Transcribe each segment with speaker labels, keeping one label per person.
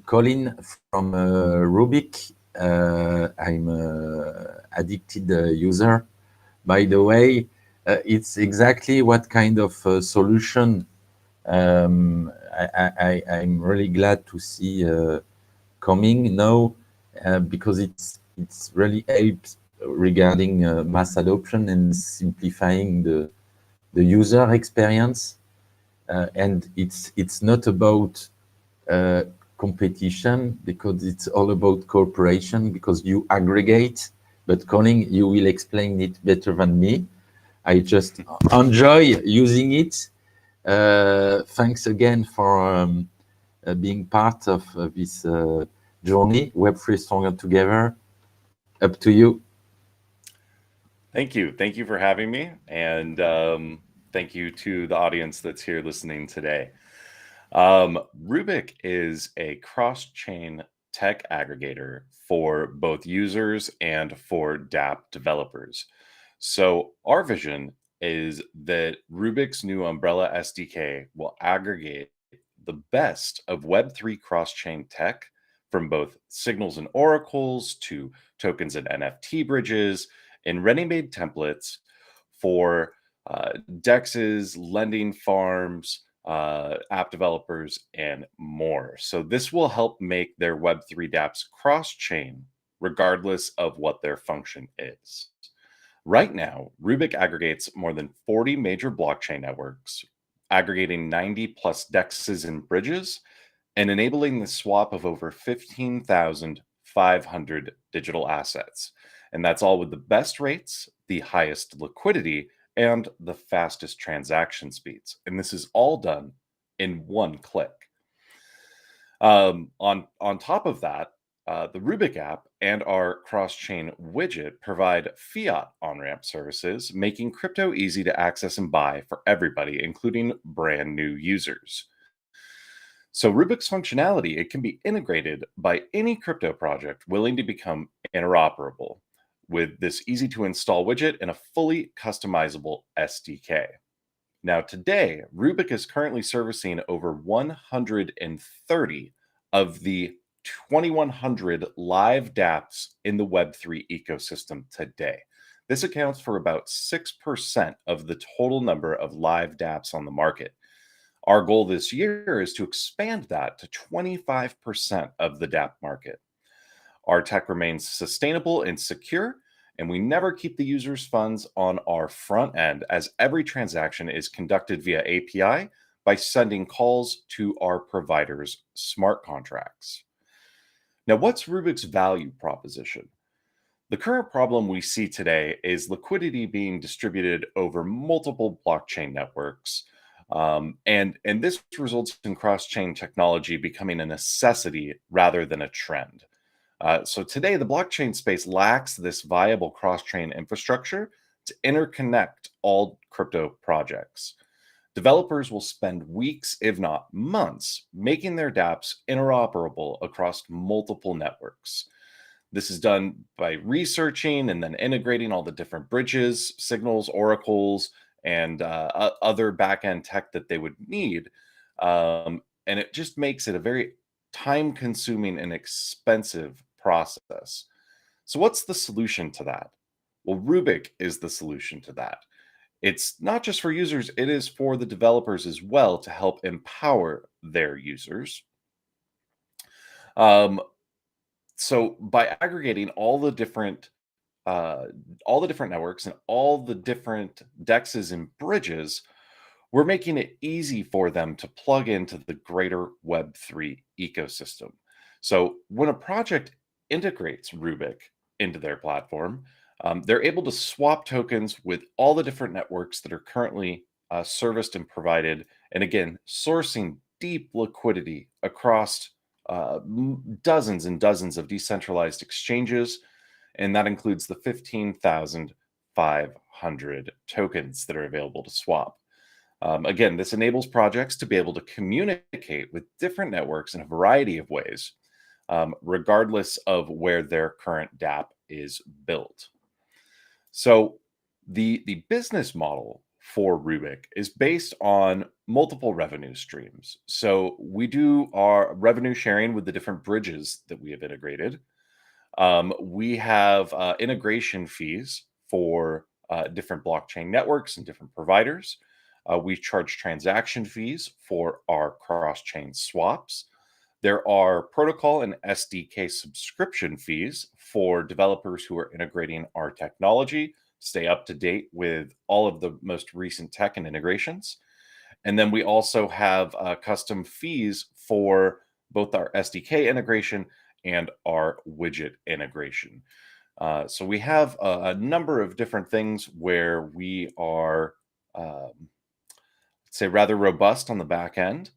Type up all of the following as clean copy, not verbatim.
Speaker 1: Colin from Rubic. I'm addicted user. By the way, it's exactly what kind of solution I'm really glad to see coming now because it's really helps regarding mass adoption and simplifying the user experience. And it's not about uh, competition because it's all about cooperation because you aggregate. But Colin, you will explain it better than me. I just enjoy using it. Thanks again for being part of this journey. Web3 Stronger Together. Up to you.
Speaker 2: Thank you. Thank you for having me. And thank you to the audience that's here listening today. Rubic is a cross-chain tech aggregator for both users and for dApp developers. So our vision is that Rubic's new Umbrella SDK will aggregate the best of Web3 cross-chain tech from both signals and oracles to tokens and NFT bridges and ready-made templates for dexes, lending farms, app developers, and more. So this will help make their Web3 dApps cross-chain regardless of what their function is. Right now, Rubic aggregates more than 40 major blockchain networks, aggregating 90 plus dexes and bridges, and enabling the swap of over 15,500 digital assets. And that's all with the best rates, the highest liquidity, and the fastest transaction speeds. And this is all done in one click. On top of that, the Rubic app and our cross-chain widget provide fiat on-ramp services, making crypto easy to access and buy for everybody, including brand new users. So Rubic's functionality, it can be integrated by any crypto project willing to become interoperable with this easy to install widget and a fully customizable SDK. Now, today, Rubic is currently servicing over 130 of the 2,100 live dApps in the Web3 ecosystem today. This accounts for about 6% of the total number of live dApps on the market. Our goal this year is to expand that to 25% of the dApp market. Our tech remains sustainable and secure, and we never keep the user's funds on our front end as every transaction is conducted via API by sending calls to our provider's smart contracts. Now, what's Rubic's value proposition? The current problem we see today is liquidity being distributed over multiple blockchain networks. And this results in cross-chain technology becoming a necessity rather than a trend. So today, the blockchain space lacks this viable cross-chain infrastructure to interconnect all crypto projects. Developers will spend weeks, if not months, making their dApps interoperable across multiple networks. This is done by researching and then integrating all the different bridges, signals, oracles, and other backend tech that they would need. And it just makes it a very time consuming and expensive process. So, what's the solution to that? Well, Rubic is the solution to that. It's not just for users, it is for the developers as well to help empower their users. Um, so by aggregating all the different networks and all the different dexes and bridges, we're making it easy for them to plug into the greater Web3 ecosystem. So when a project integrates Rubic into their platform, they're able to swap tokens with all the different networks that are currently serviced and provided. And again, sourcing deep liquidity across dozens and dozens of decentralized exchanges. And that includes the 15,500 tokens that are available to swap. Again, this enables projects to be able to communicate with different networks in a variety of ways, regardless of where their current dApp is built. So the business model for Rubic is based on multiple revenue streams. So we do our revenue sharing with the different bridges that we have integrated. We have integration fees for different blockchain networks and different providers. We charge transaction fees for our cross chain swaps. There are protocol and SDK subscription fees for developers who are integrating our technology to stay up to date with all of the most recent tech and integrations. And then we also have custom fees for both our SDK integration and our widget integration. So we have a number of different things where we are, say, rather robust on the back end.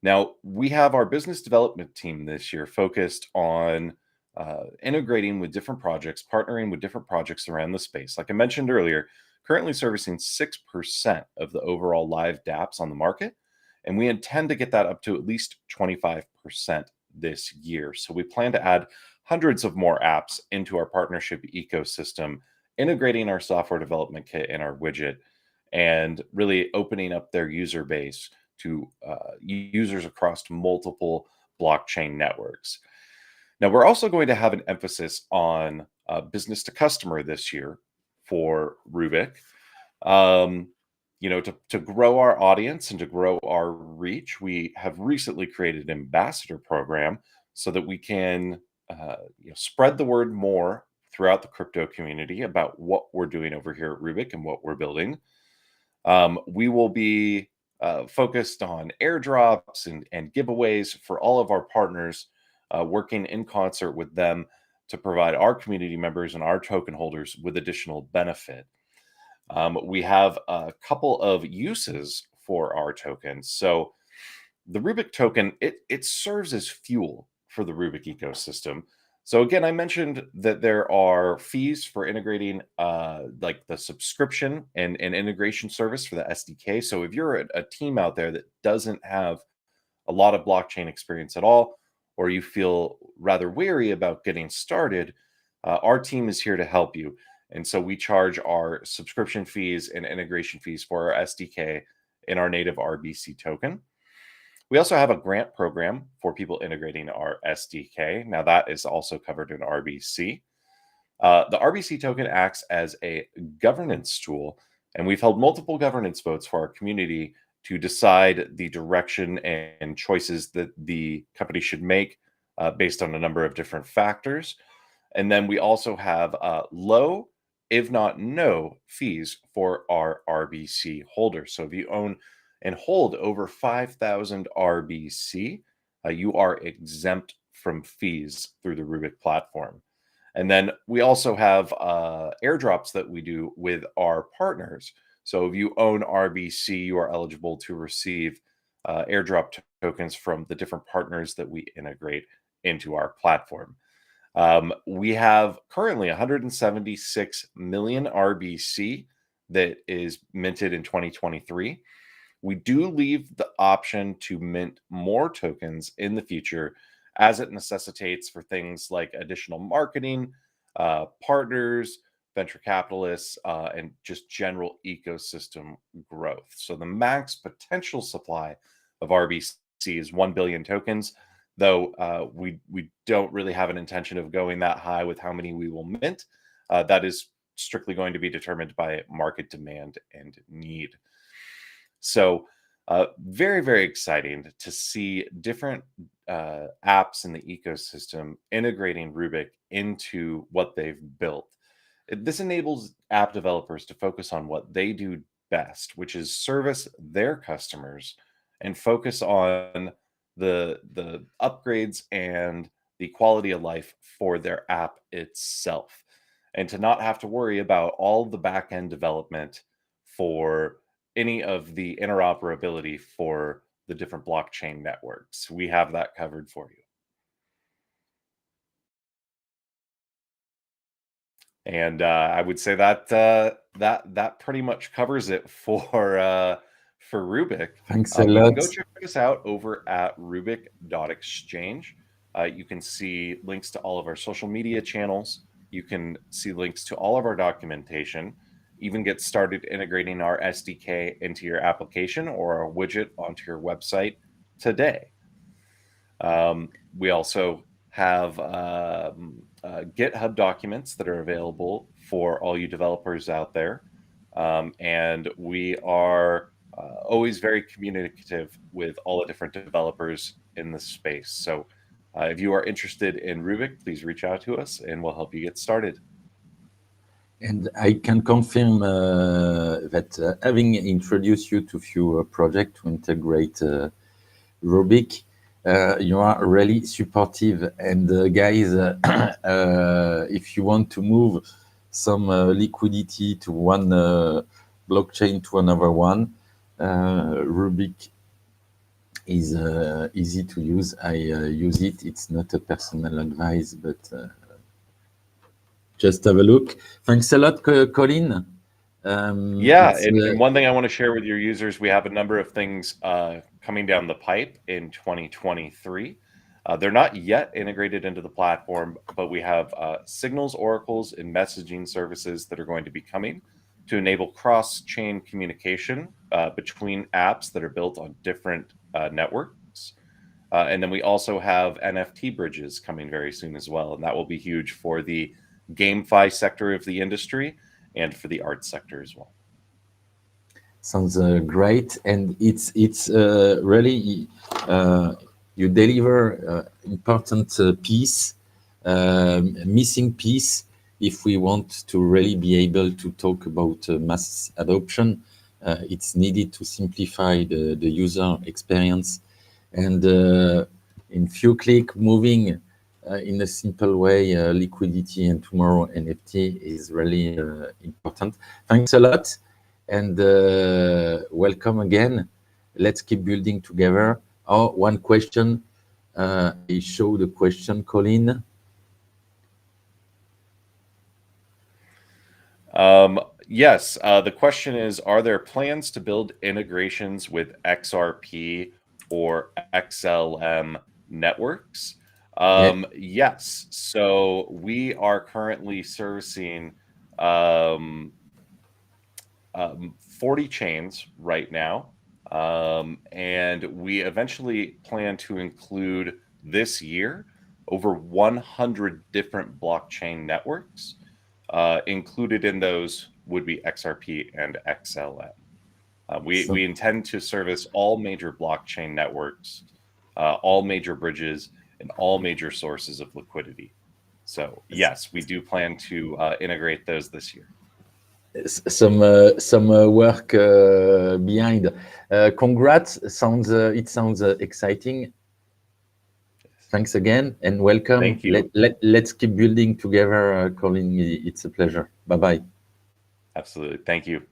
Speaker 2: Now, we have our business development team this year focused on integrating with different projects, partnering with different projects around the space. Like I mentioned earlier, currently servicing 6% of the overall live dApps on the market. And we intend to get that up to at least 25% this year. So we plan to add hundreds of more apps into our partnership ecosystem, integrating our software development kit and our widget, and really opening up their user base to users across multiple blockchain networks. Now, we're also going to have an emphasis on business to customer this year for Rubic. To grow our audience and to grow our reach, we have recently created an ambassador program so that we can spread the word more throughout the crypto community about what we're doing over here at Rubic and what we're building. We will be focused on airdrops and giveaways for all of our partners, working in concert with them to provide our community members and our token holders with additional benefit. We have a couple of uses for our tokens. So the Rubic token, it serves as fuel for the Rubic ecosystem. So again, I mentioned that there are fees for integrating like the subscription and integration service for the SDK. So if you're a team out there that doesn't have a lot of blockchain experience at all, or you feel rather weary about getting started, our team is here to help you. And so we charge our subscription fees and integration fees for our SDK in our native RBC token. We also have a grant program for people integrating our SDK. Now, that is also covered in RBC. The RBC token acts as a governance tool, and we've held multiple governance votes for our community to decide the direction and choices that the company should make based on a number of different factors. And then we also have low, if not no, fees for our RBC holders. So if you own and hold over 5,000 RBC, you are exempt from fees through the Rubic platform. And then we also have airdrops that we do with our partners. So if you own RBC, you are eligible to receive airdrop tokens from the different partners that we integrate into our platform. We have currently 176 million RBC that is minted in 2023. We do leave the option to mint more tokens in the future as it necessitates for things like additional marketing, partners, venture capitalists, and just general ecosystem growth. So the max potential supply of RBC is 1 billion tokens, though we don't really have an intention of going that high with how many we will mint. That is strictly going to be determined by market demand and need. So very, very exciting to see different apps in the ecosystem integrating Rubic into what they've built. This enables app developers to focus on what they do best, which is service their customers and focus on the upgrades and the quality of life for their app itself, and to not have to worry about all the back end development for any of the interoperability for the different blockchain networks. We have that covered for you. And I would say that that pretty much covers it for Rubic.
Speaker 1: Thanks a
Speaker 2: You can go
Speaker 1: lot.
Speaker 2: check us out over at rubic.exchange. You can see links to all of our social media channels. You can see links to all of our documentation. even get started integrating our SDK into your application or a widget onto your website today. We also have GitHub documents that are available for all you developers out there. And we are always very communicative with all the different developers in this space. So if you are interested in Rubic, please reach out to us and we'll help you get started.
Speaker 1: And I can confirm that having introduced you to few projects to integrate Rubic, you are really supportive. And guys, if you want to move some liquidity to one blockchain to another one, Rubic is easy to use. I use it. It's not a personal advice, but just have a look. Thanks a lot, Colin.
Speaker 2: Yeah, and one thing I want to share with your users, we have a number of things coming down the pipe in 2023. They're not yet integrated into the platform, but we have signals, oracles, and messaging services that are going to be coming to enable cross-chain communication between apps that are built on different networks. And then we also have NFT bridges coming very soon as well, and that will be huge for the GameFi sector of the industry and for the art sector as well.
Speaker 1: Sounds great, and it's really you deliver important piece, missing piece. If we want to really be able to talk about mass adoption, it's needed to simplify the user experience, and in few click moving in a simple way liquidity and tomorrow NFT is really important. Thanks a lot. And welcome again. Let's keep building together. Oh, one question. I show the question, Colin.
Speaker 2: Yes, the question is, are there plans to build integrations with XRP or XLM networks? Yes, so we are currently servicing 40 chains right now, and we eventually plan to include this year over 100 different blockchain networks. Included in those would be XRP and XLM. We intend to service all major blockchain networks, all major bridges, and all major sources of liquidity. So yes, we do plan to integrate those this year.
Speaker 1: Some work behind. Congrats! It sounds exciting. Thanks again and welcome.
Speaker 2: Thank you.
Speaker 1: Let's keep building together, Colin. It's a pleasure. Bye bye.
Speaker 2: Absolutely. Thank you.